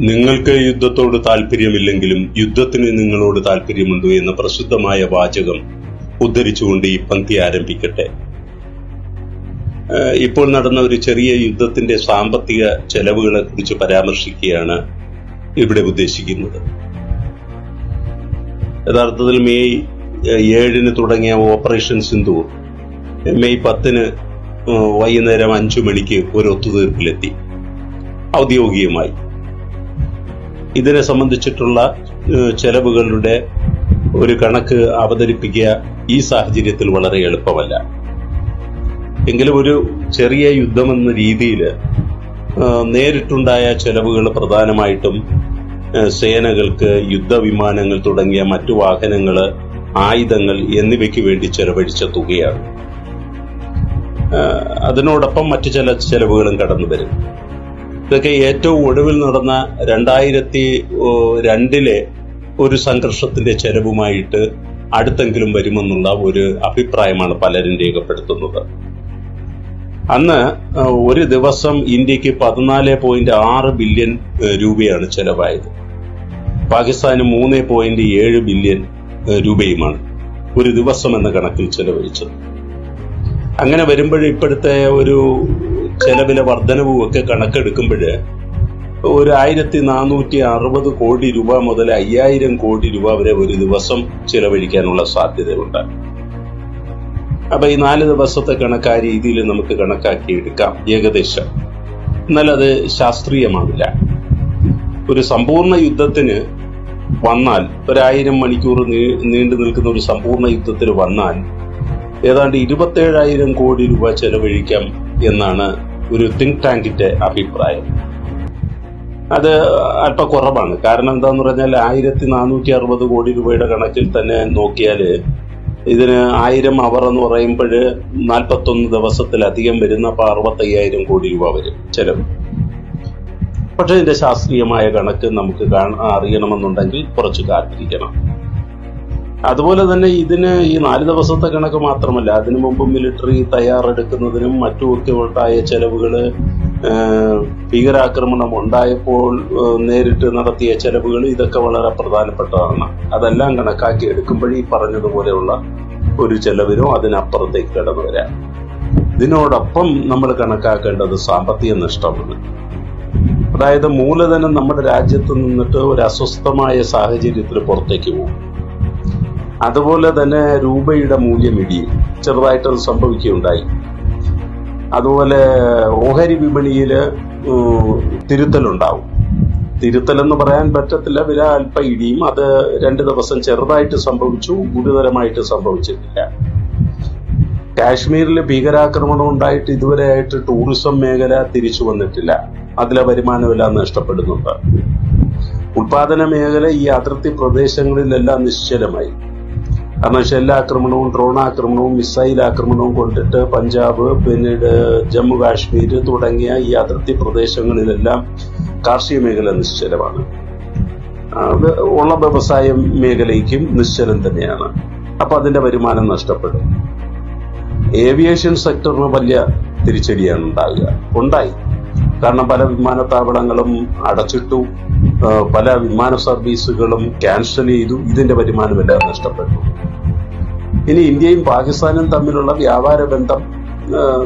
നിങ്ങൾക്ക് യുദ്ധത്തോട് താല്പര്യമില്ലെങ്കിലും യുദ്ധത്തിന് നിങ്ങളോട് താല്പര്യമുണ്ടോ എന്ന പ്രസിദ്ധമായ വാചകം ഉദ്ധരിച്ചുകൊണ്ട് ഈ പങ്ക്തി ആരംഭിക്കട്ടെ. ഇപ്പോൾ നടന്ന ഒരു ചെറിയ യുദ്ധത്തിന്റെ സാമ്പത്തിക ചെലവുകളെ കുറിച്ച് പരാമർശിക്കുകയാണ് ഇവിടെ ഉദ്ദേശിക്കുന്നത്. യഥാർത്ഥത്തിൽ മെയ് 7 തുടങ്ങിയ ഓപ്പറേഷൻ സിന്ദൂർ മെയ് 10 വൈകുന്നേരം 5 മണിക്ക് ഒരു ഒത്തുതീർപ്പിലെത്തി ഔദ്യോഗികമായി. ഇതിനെ സംബന്ധിച്ചിട്ടുള്ള ചെലവുകളുടെ ഒരു കണക്ക് അവതരിപ്പിക്കുക ഈ സാഹചര്യത്തിൽ വളരെ എളുപ്പമല്ല. എങ്കിലും ഒരു ചെറിയ യുദ്ധമെന്ന രീതിയിൽ നേരിട്ടുണ്ടായ ചെലവുകൾ പ്രധാനമായിട്ടും സേനകൾക്ക് യുദ്ധവിമാനങ്ങൾ തുടങ്ങിയ മറ്റു വാഹനങ്ങൾ, ആയുധങ്ങൾ എന്നിവയ്ക്ക് വേണ്ടി ചെലവഴിച്ച തുകയാണ്. അതിനോടൊപ്പം മറ്റു ചില ചെലവുകളും കടന്നു വരും. ഇതൊക്കെ ഏറ്റവും ഒടുവിൽ നടന്ന 2002 ഒരു സംഘർഷത്തിന്റെ ചെലവുമായിട്ട് അടുത്തെങ്കിലും വരുമെന്നുള്ള ഒരു അഭിപ്രായമാണ് പലരും രേഖപ്പെടുത്തുന്നത്. അന്ന് ഒരു ദിവസം ഇന്ത്യക്ക് 14.6 ബില്യൺ രൂപയാണ് ചെലവായത്. പാകിസ്ഥാന് 3.7 ബില്യൺ രൂപയുമാണ് ഒരു ദിവസം എന്ന കണക്കിൽ ചെലവഴിച്ചത്. അങ്ങനെ വരുമ്പോൾ ഇപ്പോഴത്തെ ഒരു ചെലവിലെ വർധനവും ഒക്കെ കണക്കെടുക്കുമ്പോൾ ഒരു 1460 കോടി രൂപ മുതൽ 5000 കോടി രൂപ വരെ ഒരു ദിവസം ചെലവഴിക്കാനുള്ള സാധ്യതയുണ്ട്. അപ്പൊ ഈ 4 ദിവസത്തെ കണക്ക് ആ രീതിയിൽ നമുക്ക് കണക്കാക്കിയെടുക്കാം ഏകദേശം. എന്നാൽ അത് ശാസ്ത്രീയമാവില്ല. ഒരു സമ്പൂർണ്ണ യുദ്ധത്തിന് വന്നാൽ, 1000 മണിക്കൂർ നീണ്ടു നിൽക്കുന്ന ഒരു സമ്പൂർണ്ണ യുദ്ധത്തിന് വന്നാൽ ഏതാണ്ട് 27,000 കോടി രൂപ ചെലവഴിക്കാം എന്നാണ് ഒരു തിങ്ക് ടാങ്കിന്റെ അഭിപ്രായം. അത് അല്പ കുറവാണ്. കാരണം എന്താന്ന് പറഞ്ഞാൽ 1460 കോടി രൂപയുടെ കണക്കിൽ തന്നെ നോക്കിയാൽ ഇതിന് 1000 അവർ എന്ന് പറയുമ്പോൾ 41 ദിവസത്തിലധികം വരുന്ന 65,000 കോടി രൂപ വരും ചെലവ്. പക്ഷെ ഇതിന്റെ ശാസ്ത്രീയമായ കണക്ക് നമുക്ക് അറിയണമെന്നുണ്ടെങ്കിൽ കുറച്ച് കാത്തിരിക്കണം. അതുപോലെ തന്നെ ഇതിന് ഈ 4 ദിവസത്തെ കണക്ക് മാത്രമല്ല, അതിനു മുമ്പ് മിലിറ്ററി തയ്യാറെടുക്കുന്നതിനും മറ്റുമൊക്കെ ഉണ്ടായ ചെലവുകള്, ഭീകരാക്രമണം ഉണ്ടായപ്പോൾ നേരിട്ട് നടത്തിയ ചെലവുകൾ, ഇതൊക്കെ വളരെ പ്രധാനപ്പെട്ടതാണ്. അതെല്ലാം കണക്കാക്കി എടുക്കുമ്പോൾ ഈ പറഞ്ഞതുപോലെയുള്ള ഒരു ചെലവിനോ അതിനപ്പുറത്തേക്ക് കടന്നു വരാം. ഇതിനോടൊപ്പം നമ്മൾ കണക്കാക്കേണ്ടത് സാമ്പത്തിക നഷ്ടമാണ്. അതായത് മൂലധനം നമ്മുടെ രാജ്യത്ത് നിന്നിട്ട് ഒരു അസ്വസ്ഥമായ സാഹചര്യത്തിൽ പുറത്തേക്ക് പോകും. അതുപോലെ തന്നെ രൂപയുടെ മൂല്യം ഇടിയും, ചെറുതായിട്ടത് സംഭവിക്കുകയുണ്ടായി. അതുപോലെ ഓഹരി വിപണിയില് തിരുത്തലുണ്ടാവും. തിരുത്തലെന്ന് പറയാൻ പറ്റത്തില്ല, വില അല്പ ഇടിയും. അത് 2 ദിവസം ചെറുതായിട്ട് സംഭവിച്ചു, ഗുരുതരമായിട്ട് സംഭവിച്ചിട്ടില്ല. കാശ്മീരിൽ ഭീകരാക്രമണം ഉണ്ടായിട്ട് ഇതുവരെയായിട്ട് ടൂറിസം മേഖല തിരിച്ചു വന്നിട്ടില്ല. അതിലെ വരുമാനമെല്ലാം നഷ്ടപ്പെടുന്നുണ്ട്. ഉൽപാദന മേഖല ഈ അതിർത്തി പ്രദേശങ്ങളിലെല്ലാം നിശ്ചലമായി. കാരണം ഷെല്ലാക്രമണവും ഡ്രോണാക്രമണവും മിസൈൽ ആക്രമണവും കൊണ്ടിട്ട് പഞ്ചാബ്, പിന്നീട് ജമ്മു കാശ്മീർ തുടങ്ങിയ ഈ അതിർത്തി പ്രദേശങ്ങളിലെല്ലാം കാർഷിക മേഖല നിശ്ചലമാണ്. അത് ഉള്ള വ്യവസായ മേഖലയ്ക്കും നിശ്ചലം തന്നെയാണ്. അപ്പൊ അതിന്റെ വരുമാനം നഷ്ടപ്പെടും. ഏവിയേഷൻ സെക്ടറിന് വലിയ തിരിച്ചടിയാണ് ഉണ്ടായി. കാരണം പല വിമാനത്താവളങ്ങളും അടച്ചിട്ടു, പല വിമാന സർവീസുകളും ക്യാൻസൽ ചെയ്തു. ഇതിന്റെ വരുമാനമെല്ലാം നഷ്ടപ്പെട്ടു. ഇനി ഇന്ത്യയും പാകിസ്ഥാനും തമ്മിലുള്ള വ്യാപാര ബന്ധം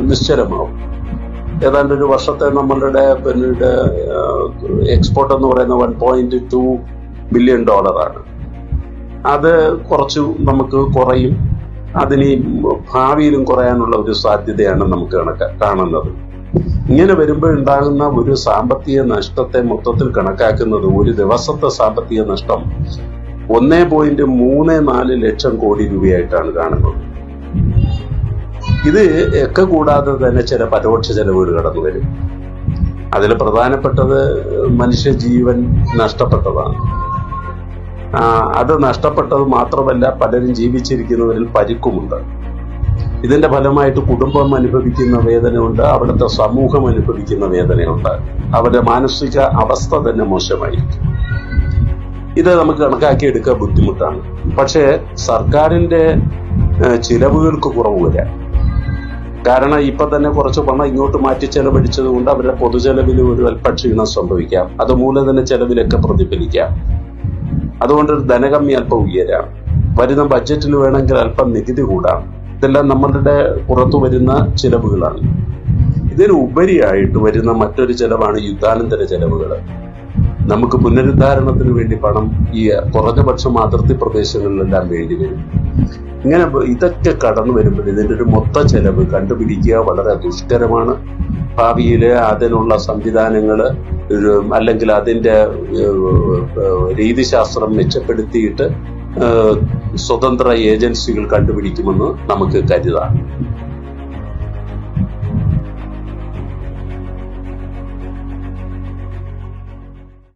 നിശ്ചലമാവും. ഏതാണ്ട് ഒരു വർഷത്തെ നമ്മളുടെ പിന്നീട് എക്സ്പോർട്ട് എന്ന് പറയുന്ന $1.2 ബില്യൺ ആണ്. അത് കുറച്ചു നമുക്ക് കുറയും. അതിന് ഭാവിയിലും കുറയാനുള്ള ഒരു സാധ്യതയാണ് നമുക്ക് കാണുന്നത്. ഇങ്ങനെ വരുമ്പോൾ ഉണ്ടാകുന്ന ഒരു സാമ്പത്തിക നഷ്ടത്തെ മൊത്തത്തിൽ കണക്കാക്കുന്നത്, ഒരു ദിവസത്തെ സാമ്പത്തിക നഷ്ടം 1.34 ലക്ഷം കോടി രൂപയായിട്ടാണ് കാണുന്നത്. ഇത് ഒക്കെ കൂടാതെ തന്നെ ചില പരോക്ഷ ചെലവുകൾ കടന്നു വരും. അതിൽ പ്രധാനപ്പെട്ടത് മനുഷ്യജീവൻ നഷ്ടപ്പെട്ടതാണ്. അത് നഷ്ടപ്പെട്ടത് മാത്രമല്ല, പലരും ജീവിച്ചിരിക്കുന്നവരിൽ പരിക്കുമുണ്ട്. ഇതിന്റെ ഫലമായിട്ട് കുടുംബം അനുഭവിക്കുന്ന വേദനയുണ്ട്, അവിടുത്തെ സമൂഹം അനുഭവിക്കുന്ന വേദനയുണ്ട്, അവരുടെ മാനസിക അവസ്ഥ തന്നെ മോശമായിരിക്കും. ഇത് നമുക്ക് കണക്കാക്കിയെടുക്കാൻ ബുദ്ധിമുട്ടാണ്. പക്ഷേ സർക്കാരിന്റെ ചിലവുകൾക്ക് കുറവ് വരാം. കാരണം ഇപ്പൊ തന്നെ കുറച്ച് പണം ഇങ്ങോട്ട് മാറ്റി ചെലവഴിച്ചത് കൊണ്ട് അവരുടെ പൊതുചെലവിൽ ഒരു അല്പ ക്ഷീണം സംഭവിക്കാം. അത് മൂലധന ചെലവിലൊക്കെ പ്രതിഫലിക്കാം. അതുകൊണ്ട് ഒരു ധനകമ്മി അല്പം ഉയരാം. വരുന്ന ബഡ്ജറ്റിൽ വേണമെങ്കിൽ അല്പം നികുതി കൂടാം. ഇതെല്ലാം നമ്മളുടെ പുറത്തു വരുന്ന ചിലവുകളാണ്. ഇതിന് ഉപരിയായിട്ട് വരുന്ന മറ്റൊരു ചെലവാണ് യുദ്ധാനന്തര ചെലവുകൾ. നമുക്ക് പുനരുദ്ധാരണത്തിന് വേണ്ടി പണം ഈ കുറഞ്ഞപക്ഷം അതിർത്തി പ്രദേശങ്ങളിലെല്ലാം വേണ്ടി വരും. ഇങ്ങനെ ഇതൊക്കെ കടന്നു വരുമ്പോൾ ഇതിന്റെ ഒരു മൊത്ത ചെലവ് കണ്ടുപിടിക്കുക വളരെ ദുഷ്കരമാണ്. ഭാവിയിൽ അതിനുള്ള സംവിധാനങ്ങൾ അല്ലെങ്കിൽ അതിന്റെ രീതിശാസ്ത്രം മെച്ചപ്പെടുത്തിയിട്ട് സ്വതന്ത്ര ഏജൻസികൾ കണ്ടുപിടിക്കുമെന്ന് നമുക്ക് കരുതാം.